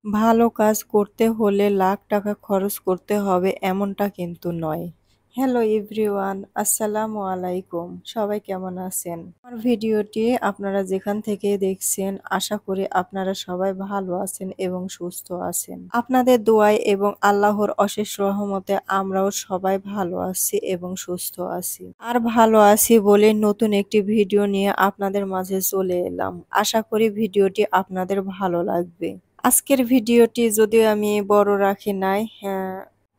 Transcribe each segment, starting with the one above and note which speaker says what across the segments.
Speaker 1: ভালো কাজ করতে হলে লাখ টাকা খরচ করতে হবে এমনটা কিন্তু নয়। হ্যালো এভরিওয়ান, আসসালামু আলাইকুম। সবাই কেমন আছেন? আমার ভিডিওটি আপনারা যেখান থেকে দেখছেন আশা করি আপনারা সবাই ভালো আছেন এবং সুস্থ আছেন। আপনাদের দোয়ায় এবং আল্লাহর অশেষ রহমতে আমরাও সবাই ভালো আছি এবং সুস্থ আছি। আর ভালো আছি বলে নতুন একটি ভিডিও নিয়ে আপনাদের মাঝে চলে এলাম। আশা করি ভিডিওটি আপনাদের ভালো লাগবে। আজকের ভিডিওটি যদিও আমি বড় রাখি নাই,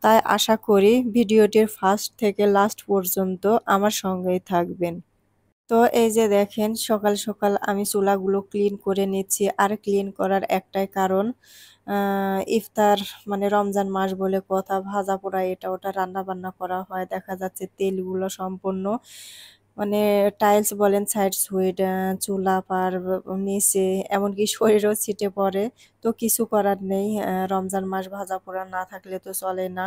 Speaker 1: তাই আশা করি ভিডিওটির ফার্স্ট থেকে লাস্ট পর্যন্ত আমার সঙ্গেই থাকবেন। তো এই যে দেখেন সকাল সকাল আমি চুলাগুলো ক্লিন করে নিচ্ছি। আর ক্লিন করার একটাই কারণ, ইফতার মানে রমজান মাস বলে কথা, ভাজা পোড়া এটা ওটা রান্না বান্না করা হয়। দেখা যাচ্ছে তেলগুলো সম্পূর্ণ মানে টাইলস বলেন সাইড সুইড, চুলা পার নিচে এমনকি শরীরেও ছিটে পড়ে। তো কিছু করার নেই, রমজান মাস ভাজা পোড়া না থাকলে তো চলে না।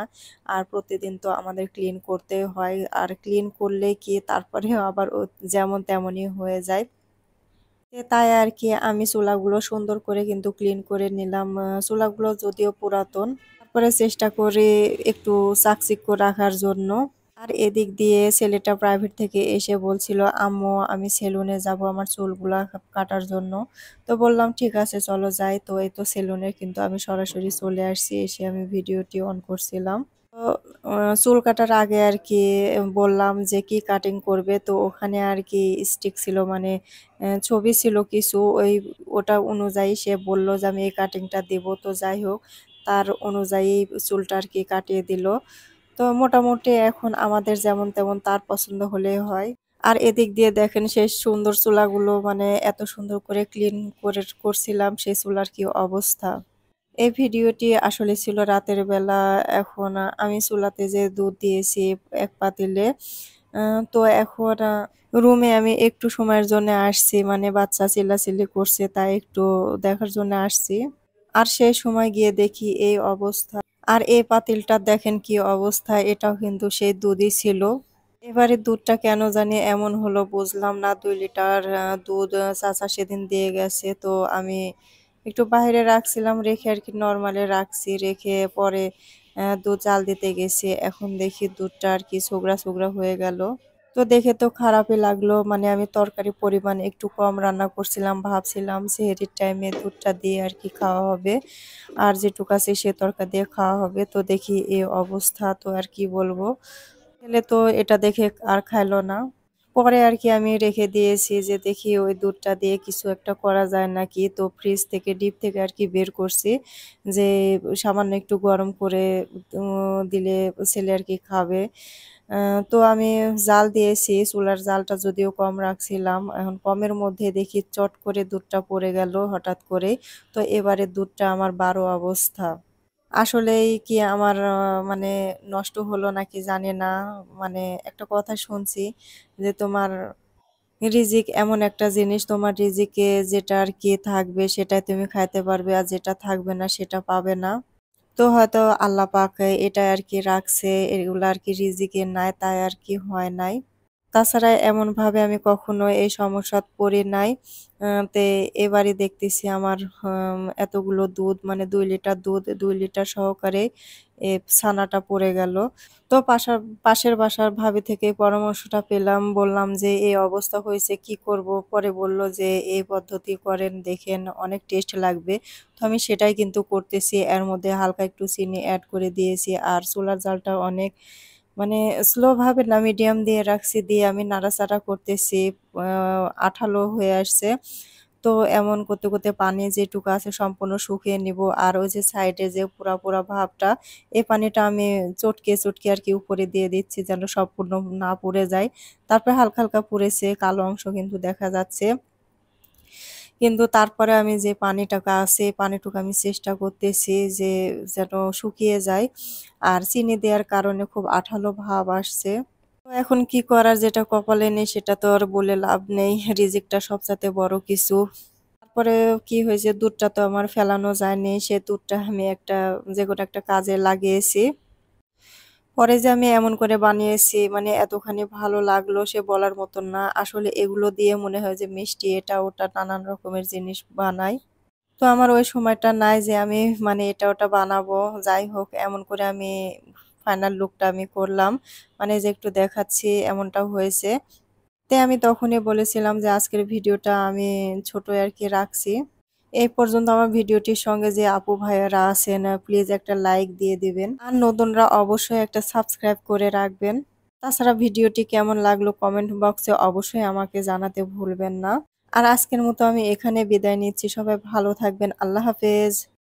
Speaker 1: আর প্রতিদিন তো আমাদের ক্লিন করতে হয়। আর ক্লিন করলে কি তারপরেও আবার যেমন তেমনই হয়ে যায়। তাই আর কি আমি চুলাগুলো সুন্দর করে কিন্তু ক্লিন করে নিলাম। চুলাগুলো যদিও পুরাতন, তারপরে চেষ্টা করি একটু চাকচিক্য রাখার জন্য। আর এদিক দিয়ে ছেলেটা প্রাইভেট থেকে এসে বলছিল, আম্মু আমি সেলুনে যাব আমার চুলগুলা কাটার জন্য। তো বললাম ঠিক আছে চলো যাই। তো এই তো সেলুনে কিন্তু আমি সরাসরি চলে আসছি, এসে আমি ভিডিওটি অন করছিলাম। তো চুল কাটার আগে আর কি বললাম যে কি কাটিং করবে। তো ওখানে আর কি স্টিক ছিল, মানে ছবি ছিল কিছু, ওটা অনুযায়ী সে বলল যে আমি এই কাটিংটা দেব। তো যাই হোক, তার অনুযায়ী চুলটা আর কি কাটিয়ে দিল। তো মোটামুটি এখন আমাদের যেমন তেমন তার পছন্দ হলেই হয়। আর এদিক দিয়ে দেখেন সেই সুন্দর চুলাগুলো, মানে এত সুন্দর করে ক্লিন করে করছিলাম, সেই চুলার কি অবস্থা। এই ভিডিওটি আসলে ছিল রাতের বেলা। এখন আমি চুলাতে যে দুধ দিয়েছি এক পাতিলে। তো এখন রুমে আমি একটু সময়ের জন্য আসছি, মানে বাচ্চা চিল্লাচিল্লি করছে তাই একটু দেখার জন্য আসছি। আর সেই সময় গিয়ে দেখি এই অবস্থা। আর এই পাতিলটা দেখেন কি অবস্থা, এটাও কিন্তু সেই দুধই ছিল। এবারে দুধটা কেন জানি এমন হলো বুঝলাম না। ২ লিটার দুধ চাচা সেদিন দিয়ে গেছে। তো আমি একটু বাইরে রাখছিলাম, রেখে আর কি নরমালে রাখছি। রেখে পরে দুধ জাল দিতে গেছি। এখন দেখি দুধটা আর কি ছোকরা ছোকরা হয়ে গেল। তো দেখে তো খারাপই লাগলো। মানে আমি তরকারির পরিমাণ একটু কম রান্না করছিলাম, ভাবছিলাম সেহরির টাইমে দুধটা দিয়ে আর কি খাওয়া হবে। আর যেটুকু আছে সে তরকারি দিয়ে খাওয়া হবে। তো দেখি এই অবস্থা, তো আর কি বলবো। ছেলে তো এটা দেখে আর খাইলো না। পরে আর কি আমি রেখে দিয়েছি যে দেখি ওই দুধটা দিয়ে কিছু একটা করা যায় নাকি। তো ফ্রিজ থেকে ডিপ থেকে আর কি বের করছি যে সামান্য একটু গরম করে দিলে ছেলে আর কি খাবে। তো আমি জাল দিয়েছি, চুলার জালটা যদিও কম রাখছিলাম। এখন কমের মধ্যে দেখি চট করে দুধটা পড়ে গেল হঠাৎ করেই। তো এবারে দুধটা আমার ১২ অবস্থা। আসলেই কি আমার মানে নষ্ট হলো নাকি জানি না। মানে একটা কথা শুনছি যে তোমার রিজিক এমন একটা জিনিস, তোমার রিজিকে যেটা আর কি থাকবে সেটাই তুমি খাইতে পারবে, আর যেটা থাকবে না সেটা পাবে না। তো হয়তো আল্লাহ পাক এটা আর কি রাখছে, এগুলা আর কি রিজিকে নাই তাই আর কি হয় নাই। তাছাড়া এমনভাবে আমি কখনো এই সমস্যায় পড়ি নাই। তে এবারে দেখতেছি আমার এতগুলো দুধ, মানে ২ লিটার দুধ, ২ লিটার সহকারে ছানাটা পড়ে গেল। তো পাশের বাসার ভাবি থেকে পরামর্শটা পেলাম। বললাম যে, "এই অবস্থা হয়েছে কি করব?" পরে বলল যে, "এই পদ্ধতি করেন দেখেন অনেক টেস্ট লাগবে।" তো আমি সেটাই কিন্তু করতেছি। এর মধ্যে হালকা একটু চিনি এড করে দিয়েছি। আর চুলার জালটা অনেক মানে স্লো ভাবে না মিডিয়াম দিয়ে রাখছি, দিয়ে আমি নাড়াচাড়া করতেছি। আ আঠালো হয়ে আসছে। তো এমন করতে, করতে পানি যেটুকু আছে সম্পূর্ণ শুকিয়ে নিবো। আর ওই যে সাইডে যে পোড়া, পোড়া ভাবটা, এই পানিটা আমি চটকে, চটকে আরকি উপরে দিয়ে দিচ্ছি যেন সম্পূর্ণ না পুড়ে যায়। তারপরে হালকা, হালকা পুড়েছে, কালো অংশ কিন্তু দেখা যাচ্ছে। কিন্তু তারপরে আমি যে পানিটাকা আছে, এই পানিটুকু আমি চেষ্টা করতেছি যে যেন শুকিয়ে যায়। আর চিনি দেওয়ার কারণে খুব আঠালো ভাব আসছে। তো এখন কি করার, যেটা কপালে নেই সেটা তো আর বলে লাভ নেই। রিজিকটা সবচাইতে বড় কিছু। তারপরে কি হয়েছে, দুধটা তো আমার ফেলানো যায়নি। সে দুধটা আমি যেকোনো একটা কাজে লাগিয়েছি। পরে যে আমি এমন করে বানিয়েছি, মানে এতখানি ভালো লাগলো সে বলার মতন না। আসলে এগুলো দিয়ে মনে হয় যে মিষ্টি এটা ওটা নানান রকমের জিনিস বানাই। তো আমার ওই সময়টা নাই যে আমি মানে এটা ওটা বানাবো। যাই হোক এমন করে আমি ফাইনাল লুকটা আমি করলাম। মানে যে একটু দেখাচ্ছি এমনটাও হয়েছে। আমি তখনই বলেছিলাম যে আজকের ভিডিওটা আমি ছোটই আরকি রাখছি। এই পর্যন্ত আমার ভিডিওটির সঙ্গে যে আপু ভাইয়ারা আছেন প্লিজ একটা লাইক দিয়ে দিবেন। আর নতুনরা অবশ্যই একটা সাবস্ক্রাইব করে রাখবেন। তাছাড়া ভিডিওটি কেমন লাগলো কমেন্ট বক্সে অবশ্যই আমাকে জানাতে ভুলবেন না। আর আজকের মতো আমি এখানে বিদায় নিচ্ছি। সবাই ভালো থাকবেন। আল্লাহ হাফেজ।